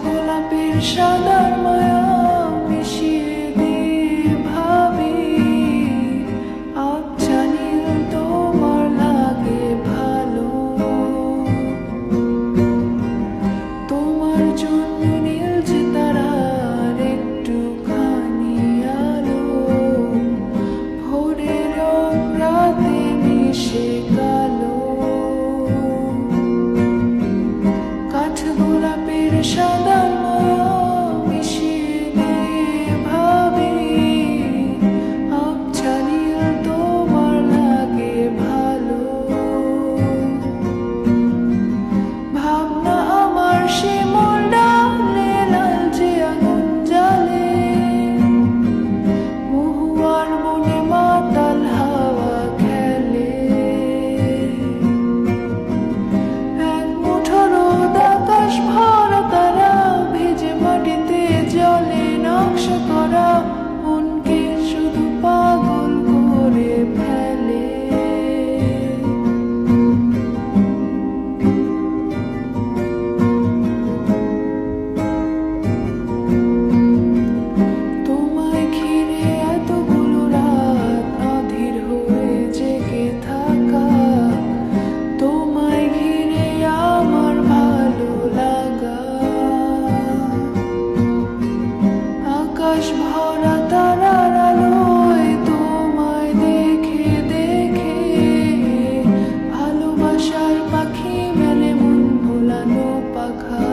গোলাপের সাদার মায়া মিশিয়ে দিয়ে ভাবি আচ্ছা নীল তোমার লাগে ভালো, তোমার জন্য নীলছে তারার একটুখানি আলো, ভোরের রং রাতে মিশে কালো। কাঠ গোলাপের সাদার মায়া মিশিয়ে দিয়ে ভাবি আচ্ছা নীল তোমার লাগে ভালো, ভাবনা আমার শিমুল ডালে লালচে আগুন জ্বালে, মহুয়ার মনে মাতাল হাওয়া খেলে। এক মুঠো রোদ আকাশ ভরা তারা ভেজে মাটিতে জলে নকশা করা মনকে শুধু পাগল করে ফেলে। তোমায় ঘিরে এতগুলো রাত অধীর হয়ে জেগে থাকা, তোমায় ঘিরে আমার ভালো লাগা। আকাশ ভরা তারার আলোয় তোমায় দেখে দেখে ভালোবাসার পাখি মেলে মন ভোলানো পাখা।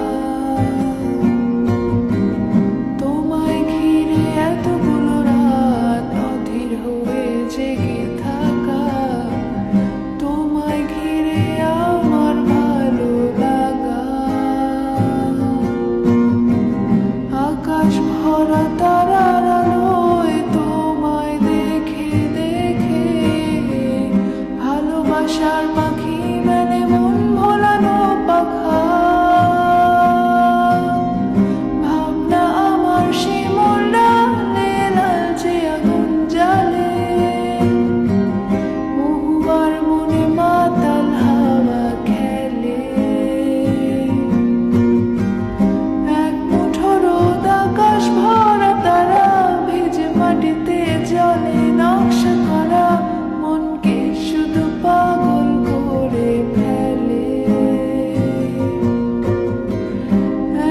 তোমায় ঘিরে এতগুলো রাত অধীর হয়ে জেগে থাকা, তোমায় ঘিরে আমার ভালো লাগা। আকাশ ভরা তারার আলোয় তোমায় দেখে দেখে ভালোবাসার পাখি মেলে মন ভোলানো পাখা। ভাবনা আমার শিমুল ডালে লালচে আগুন জ্বালে, মহুয়ার মনে মাতাল হাওয়া খেলে। এক মুঠো রোদ আকাশ ভরা তারা ভেজে মাটিতে জলে নকশা করা মনকে শুধু পাগল করে ফেলে।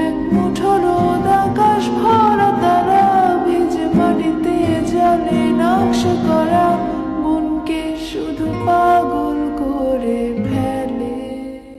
এক মুঠো রোদ আকাশ ভরা তারা ভেজে মাটিতে জলে নকশা করা মনকে শুধু পাগল করে